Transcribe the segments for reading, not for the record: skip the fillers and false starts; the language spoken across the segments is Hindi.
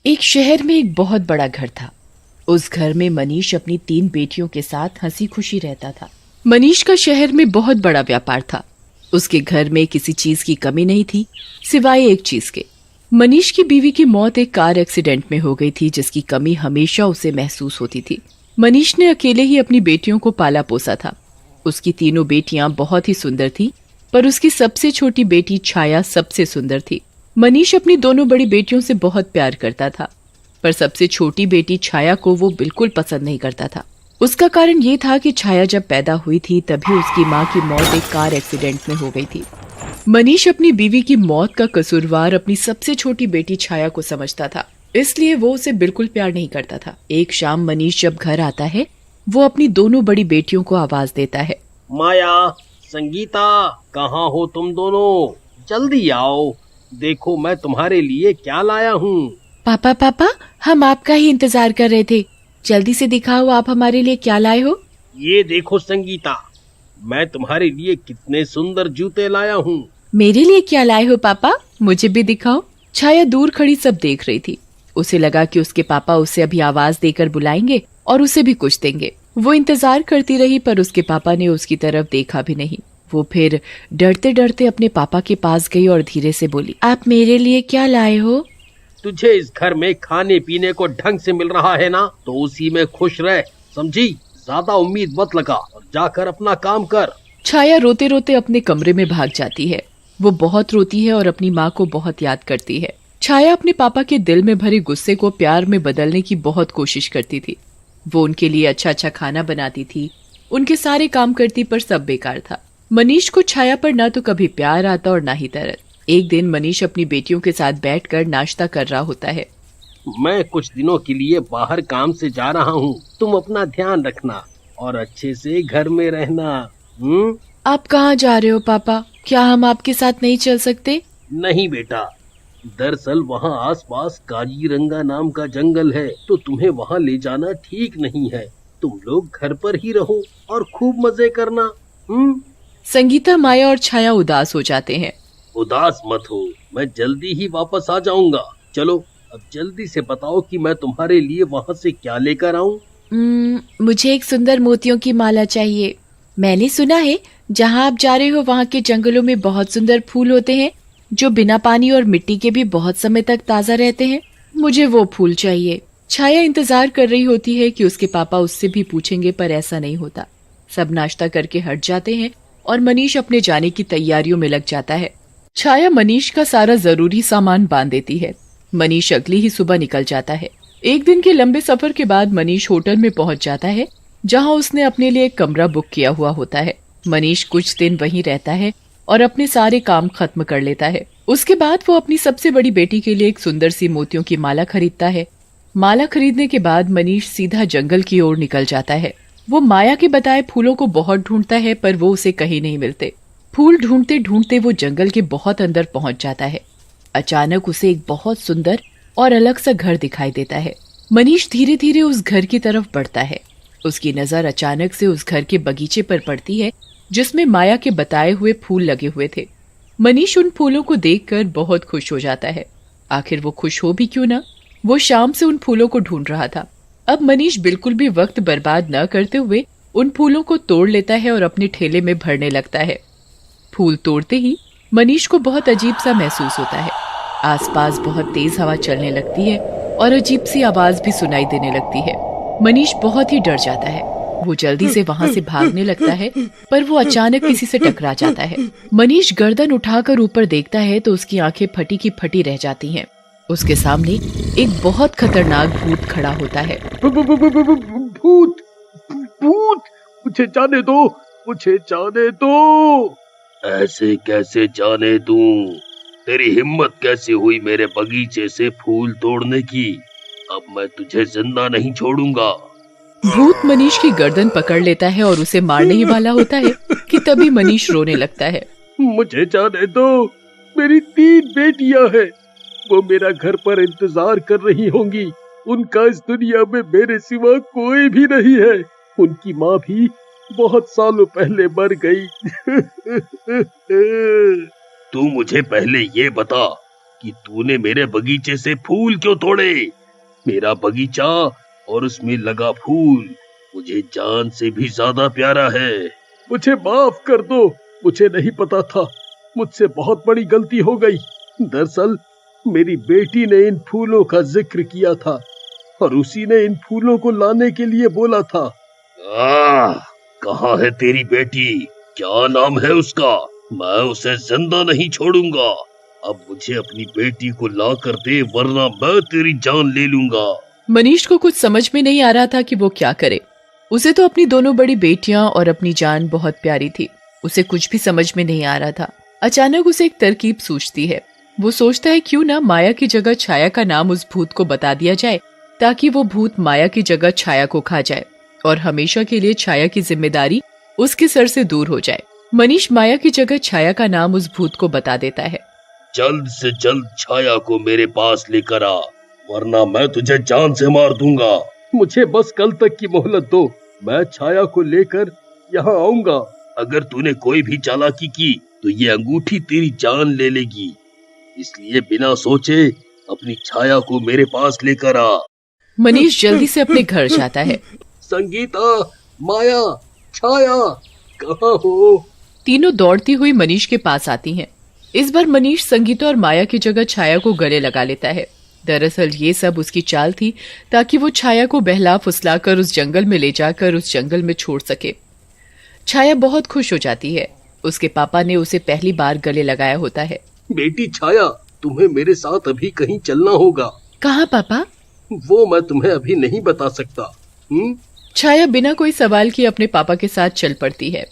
एक शहर में एक बहुत बड़ा घर था। उस घर में मनीष अपनी 3 बेटियों के साथ हंसी खुशी रहता था। मनीष का शहर में बहुत बड़ा व्यापार था। उसके घर में किसी चीज की कमी नहीं थी सिवाय एक चीज के। मनीष की बीवी की मौत एक कार एक्सीडेंट में हो गई थी, जिसकी कमी हमेशा उसे महसूस होती थी। मनीष ने अकेले ही अपनी बेटियों को पाला पोसा था। उसकी तीनों बेटियां बहुत ही सुंदर थी, पर उसकी सबसे छोटी बेटी छाया सबसे सुंदर थी। मनीष अपनी दोनों बड़ी बेटियों से बहुत प्यार करता था, पर सबसे छोटी बेटी छाया को वो बिल्कुल पसंद नहीं करता था। उसका कारण ये था कि छाया जब पैदा हुई थी तभी उसकी माँ की मौत एक कार एक्सीडेंट में हो गई थी। मनीष अपनी बीवी की मौत का कसूरवार अपनी सबसे छोटी बेटी छाया को समझता था, इसलिए वो उसे बिल्कुल प्यार नहीं करता था। एक शाम मनीष जब घर आता है, वो अपनी दोनों बड़ी बेटियों को आवाज देता है, माया, संगीता, कहाँ हो तुम दोनों? जल्दी आओ, देखो मैं तुम्हारे लिए क्या लाया हूँ। पापा पापा, हम आपका ही इंतजार कर रहे थे। जल्दी से दिखाओ आप हमारे लिए क्या लाए हो। ये देखो संगीता, मैं तुम्हारे लिए कितने सुंदर जूते लाया हूँ। मेरे लिए क्या लाए हो पापा, मुझे भी दिखाओ। छाया दूर खड़ी सब देख रही थी। उसे लगा कि उसके पापा उसे अभी आवाज देकर बुलाएंगे और उसे भी कुछ देंगे। वो इंतजार करती रही, पर उसके पापा ने उसकी तरफ देखा भी नहीं। वो फिर डरते डरते अपने पापा के पास गई और धीरे से बोली, आप मेरे लिए क्या लाए हो? तुझे इस घर में खाने पीने को ढंग से मिल रहा है ना, तो उसी में खुश रह, समझी? ज्यादा उम्मीद मत लगा और जाकर अपना काम कर। छाया रोते रोते अपने कमरे में भाग जाती है। वो बहुत रोती है और अपनी माँ को बहुत याद करती है। छाया अपने पापा के दिल में भरे गुस्से को प्यार में बदलने की बहुत कोशिश करती थी। वो उनके लिए अच्छा अच्छा खाना बनाती थी, उनके सारे काम करती, पर सब बेकार था। मनीष को छाया पर ना तो कभी प्यार आता और ना ही तरस। एक दिन मनीष अपनी बेटियों के साथ बैठकर नाश्ता कर रहा होता है। मैं कुछ दिनों के लिए बाहर काम से जा रहा हूँ, तुम अपना ध्यान रखना और अच्छे से घर में रहना। आप कहाँ जा रहे हो पापा? क्या हम आपके साथ नहीं चल सकते? नहीं बेटा, दरअसल वहाँ आसपास काजीरंगा नाम का जंगल है, तो तुम्हें वहाँ ले जाना ठीक नहीं है। तुम लोग घर पर ही रहो और खूब मजे करना। संगीता, माया और छाया उदास हो जाते हैं। उदास मत हो, मैं जल्दी ही वापस आ जाऊंगा। चलो अब जल्दी से बताओ कि मैं तुम्हारे लिए वहाँ से क्या लेकर आऊं। मुझे एक सुंदर मोतियों की माला चाहिए। मैंने सुना है जहाँ आप जा रहे हो वहाँ के जंगलों में बहुत सुंदर फूल होते हैं, जो बिना पानी और मिट्टी के भी बहुत समय तक ताजा रहते हैं। मुझे वो फूल चाहिए। छाया इंतजार कर रही होती है कि उसके पापा उससे भी पूछेंगे, पर ऐसा नहीं होता। सब नाश्ता करके हट जाते हैं और मनीष अपने जाने की तैयारियों में लग जाता है। छाया मनीष का सारा जरूरी सामान बांध देती है। मनीष अगली ही सुबह निकल जाता है। एक दिन के लंबे सफर के बाद मनीष होटल में पहुंच जाता है, जहां उसने अपने लिए एक कमरा बुक किया हुआ होता है। मनीष कुछ दिन वहीं रहता है और अपने सारे काम खत्म कर लेता है। उसके बाद वो अपनी सबसे बड़ी बेटी के लिए एक सुंदर सी मोतियों की माला खरीदता है। माला खरीदने के बाद मनीष सीधा जंगल की ओर निकल जाता है। वो माया के बताए फूलों को बहुत ढूंढता है, पर वो उसे कहीं नहीं मिलते। फूल ढूंढते ढूंढते वो जंगल के बहुत अंदर पहुंच जाता है। अचानक उसे एक बहुत सुंदर और अलग सा घर दिखाई देता है। मनीष धीरे धीरे उस घर की तरफ बढ़ता है। उसकी नजर अचानक से उस घर के बगीचे पर पड़ती है, जिसमें माया के बताए हुए फूल लगे हुए थे। मनीष उन फूलों को देखकर बहुत खुश हो जाता है। आखिर वो खुश हो भी क्यों ना, वो शाम से उन फूलों को ढूंढ रहा था। अब मनीष बिल्कुल भी वक्त बर्बाद न करते हुए उन फूलों को तोड़ लेता है और अपने ठेले में भरने लगता है। फूल तोड़ते ही मनीष को बहुत अजीब सा महसूस होता है। आसपास बहुत तेज हवा चलने लगती है और अजीब सी आवाज भी सुनाई देने लगती है। मनीष बहुत ही डर जाता है। वो जल्दी से वहां से भागने लगता है, पर वो अचानक किसी से टकरा जाता है। मनीष गर्दन उठाकर ऊपर देखता है तो उसकी आंखें फटी की फटी रह जाती हैं। उसके सामने एक बहुत खतरनाक भूत खड़ा होता है। भूत, भूत, मुझे जाने दो, मुझे जाने दो। ऐसे कैसे जाने दूं? तेरी हिम्मत कैसे हुई मेरे बगीचे से फूल तोड़ने की? अब मैं तुझे जिंदा नहीं छोड़ूंगा। भूत मनीष की गर्दन पकड़ लेता है और उसे मारने ही वाला होता है कि तभी मनीष रोने लगता है। मुझे जाने दो, मेरी 3 बेटियां हैं, वो मेरा घर पर इंतजार कर रही होंगी। उनका इस दुनिया में मेरे सिवा कोई भी नहीं है। उनकी माँ भी बहुत सालों पहले मर गई। तू मुझे पहले ये बता कि तूने मेरे बगीचे से फूल क्यों तोड़े। मेरा बगीचा और उसमें लगा फूल मुझे जान से भी ज्यादा प्यारा है। मुझे माफ कर दो, मुझे नहीं पता था, मुझसे बहुत बड़ी गलती हो गई। दरअसल मेरी बेटी ने इन फूलों का जिक्र किया था और उसी ने इन फूलों को लाने के लिए बोला था। कहाँ है तेरी बेटी? क्या नाम है उसका? मैं उसे जिंदा नहीं छोड़ूंगा। अब मुझे अपनी बेटी को ला कर दे, वरना मैं तेरी जान ले लूंगा। मनीष को कुछ समझ में नहीं आ रहा था कि वो क्या करे। उसे तो अपनी दोनों बड़ी बेटियां और अपनी जान बहुत प्यारी थी। उसे कुछ भी समझ में नहीं आ रहा था। अचानक उसे एक तरकीब सूझती है। वो सोचता है क्यों ना माया की जगह छाया का नाम उस भूत को बता दिया जाए, ताकि वो भूत माया की जगह छाया को खा जाए और हमेशा के लिए छाया की जिम्मेदारी उसके सर से दूर हो जाए। मनीष माया की जगह छाया का नाम उस भूत को बता देता है। जल्द से जल्द छाया को मेरे पास लेकर आ, वरना मैं तुझे जान से मार दूंगा। मुझे बस कल तक की मोहलत दो, मैं छाया को लेकर यहाँ आऊंगा। अगर तूने कोई भी चालाकी की तो ये अंगूठी तेरी जान ले लेगी, इसलिए बिना सोचे अपनी छाया को मेरे पास लेकर आ। मनीष जल्दी से अपने घर जाता है। संगीता, माया, छाया, कहाँ हो? तीनों दौड़ती हुई मनीष के पास आती हैं। इस बार मनीष संगीता और माया की जगह छाया को गले लगा लेता है। दरअसल ये सब उसकी चाल थी, ताकि वो छाया को बहला फुसलाकर उस जंगल में ले जाकर उस जंगल में छोड़ सके। छाया बहुत खुश हो जाती है। उसके पापा ने उसे पहली बार गले लगाया होता है। बेटी छाया, तुम्हें मेरे साथ अभी कहीं चलना होगा। कहाँ पापा? वो मैं तुम्हें अभी नहीं बता सकता। छाया बिना कोई सवाल किए अपने पापा के साथ चल पड़ती है।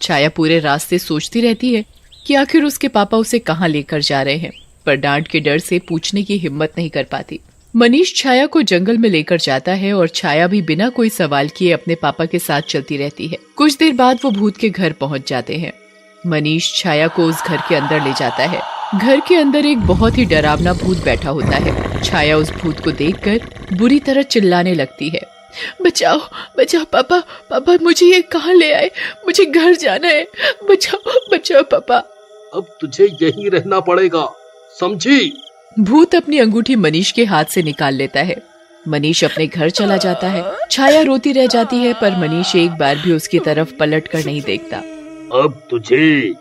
छाया पूरे रास्ते सोचती रहती है कि आखिर उसके पापा उसे कहाँ लेकर जा रहे हैं, पर डांट के डर से पूछने की हिम्मत नहीं कर पाती। मनीष छाया को जंगल में लेकर जाता है और छाया भी बिना कोई सवाल किए अपने पापा के साथ चलती रहती है। कुछ देर बाद वो भूत के घर पहुंच जाते हैं। मनीष छाया को उस घर के अंदर ले जाता है। घर के अंदर एक बहुत ही डरावना भूत बैठा होता है। छाया उस भूत को देखकर बुरी तरह चिल्लाने लगती है। बचाओ, बचाओ पापा, पापा मुझे ये कहाँ ले आए? मुझे घर जाना है, बचाओ, बचाओ पापा। अब तुझे यहीं रहना पड़ेगा, समझी? भूत अपनी अंगूठी मनीष के हाथ से निकाल लेता है। मनीष अपने घर चला जाता है। छाया रोती रह जाती है, पर मनीष एक बार भी उसकी तरफ पलट कर नहीं देखता। अब तुझे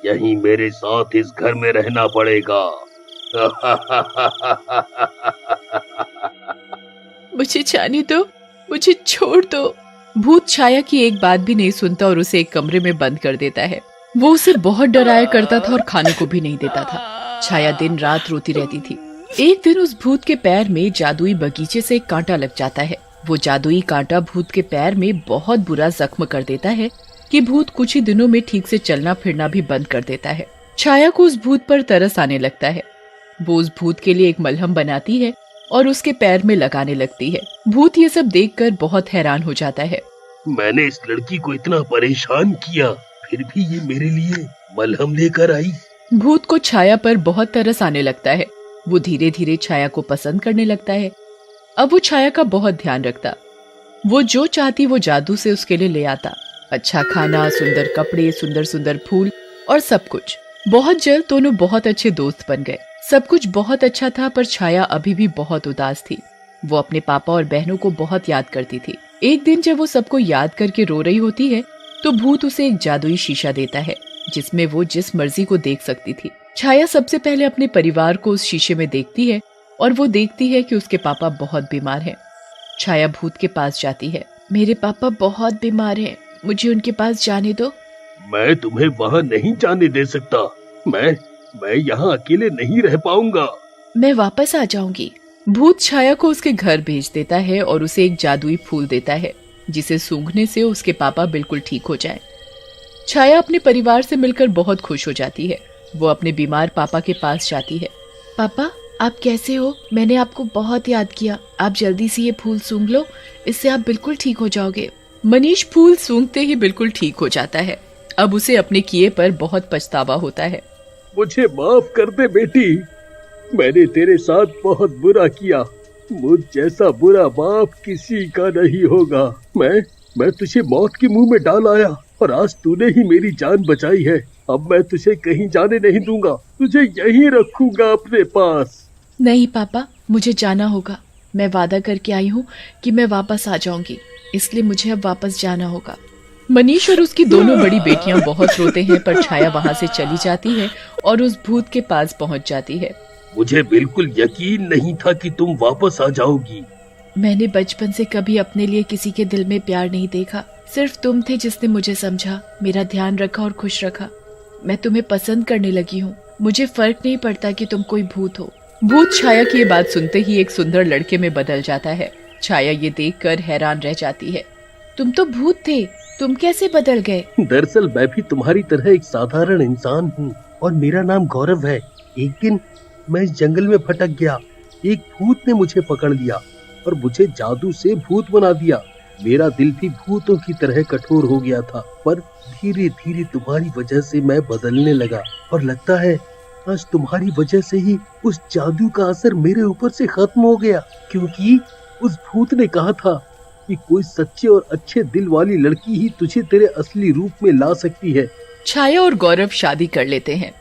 यहीं मेरे साथ इस घर में रहना पड़ेगा। मुझे जाने दो, मुझे छोड़ दो। भूत छाया की एक बात भी नहीं सुनता और उसे एक कमरे में बंद कर देता है। वो उसे बहुत डराया करता था और खाने को भी नहीं देता था। छाया दिन रात रोती रहती थी। एक दिन उस भूत के पैर में जादुई बगीचे से एक कांटा लग जाता है। वो जादुई कांटा भूत के पैर में बहुत बुरा जख्म कर देता है कि भूत कुछ ही दिनों में ठीक से चलना फिरना भी बंद कर देता है। छाया को उस भूत पर तरस आने लगता है। वो उस भूत के लिए एक मलहम बनाती है और उसके पैर में लगाने लगती है। भूत ये सब देखकर बहुत हैरान हो जाता है। मैंने इस लड़की को इतना परेशान किया, फिर भी ये मेरे लिए मलहम लेकर आई। भूत को छाया पर बहुत तरस आने लगता है। वो धीरे धीरे छाया को पसंद करने लगता है। अब वो छाया का बहुत ध्यान रखता। वो जो चाहती वो जादू से उसके लिए ले आता। अच्छा खाना, सुंदर कपड़े, सुंदर सुंदर फूल और सब कुछ। बहुत जल्द दोनों बहुत अच्छे दोस्त बन गए। सब कुछ बहुत अच्छा था, पर छाया अभी भी बहुत उदास थी। वो अपने पापा और बहनों को बहुत याद करती थी। एक दिन जब वो सबको याद करके रो रही होती है, तो भूत उसे एक जादुई शीशा देता है, जिसमें वो जिस मर्जी को देख सकती थी। छाया सबसे पहले अपने परिवार को उस शीशे में देखती है और वो देखती है कि उसके पापा बहुत बीमार हैं। छाया भूत के पास जाती है। मेरे पापा बहुत बीमार हैं, मुझे उनके पास जाने दो। मैं तुम्हें वहाँ नहीं जाने दे सकता। मैं यहाँ अकेले नहीं रह पाऊंगा। मैं वापस आ जाऊंगी। भूत छाया को उसके घर भेज देता है और उसे एक जादुई फूल देता है, जिसे सूंघने से उसके पापा बिल्कुल ठीक हो जाएं। छाया अपने परिवार से मिलकर बहुत खुश हो जाती है। वो अपने बीमार पापा के पास जाती है। पापा, आप कैसे हो? मैंने आपको बहुत याद किया। आप जल्दी से ये फूल सूंघ लो, इससे आप बिल्कुल ठीक हो जाओगे। मनीष फूल सूंघते ही बिल्कुल ठीक हो जाता है। अब उसे अपने किए पर बहुत पछतावा होता है। मुझे माफ कर दे बेटी, मैंने तेरे साथ बहुत बुरा किया। मुझ जैसा बुरा बाप किसी का नहीं होगा। मैं तुझे मौत के मुंह में डाल आया और आज तूने ही मेरी जान बचाई है। अब मैं तुझे कहीं जाने नहीं दूंगा, तुझे यहीं रखूंगा अपने पास। नहीं पापा, मुझे जाना होगा। मैं वादा करके आई हूँ कि मैं वापस आ जाऊंगी, इसलिए मुझे अब वापस जाना होगा। मनीष और उसकी दोनों बड़ी बेटियां बहुत रोते हैं, पर छाया वहाँ से चली जाती है और उस भूत के पास पहुँच जाती है। मुझे बिल्कुल यकीन नहीं था कि तुम वापस आ जाओगी। मैंने बचपन से कभी अपने लिए किसी के दिल में प्यार नहीं देखा। सिर्फ तुम थे जिसने मुझे समझा, मेरा ध्यान रखा और खुश रखा। मैं तुम्हें पसंद करने लगी हूँ। मुझे फर्क नहीं पड़ता कि तुम कोई भूत हो। भूत छाया की ये बात सुनते ही एक सुंदर लड़के में बदल जाता है। छाया ये देखकर हैरान रह जाती है। तुम तो भूत थे, तुम कैसे बदल गए? दरअसल मैं भी तुम्हारी तरह एक साधारण इंसान हूँ और मेरा नाम गौरव है। एक दिन मैं इस जंगल में भटक गया। एक भूत ने मुझे पकड़ लिया और मुझे जादू से भूत बना दिया। मेरा दिल भी भूतों की तरह कठोर हो गया था, पर धीरे धीरे तुम्हारी वजह से मैं बदलने लगा और लगता है आज तुम्हारी वजह से ही उस जादू का असर मेरे ऊपर से खत्म हो गया, क्योंकि उस भूत ने कहा था कि कोई सच्चे और अच्छे दिल वाली लड़की ही तुझे तेरे असली रूप में ला सकती है। छाया और गौरव शादी कर लेते हैं।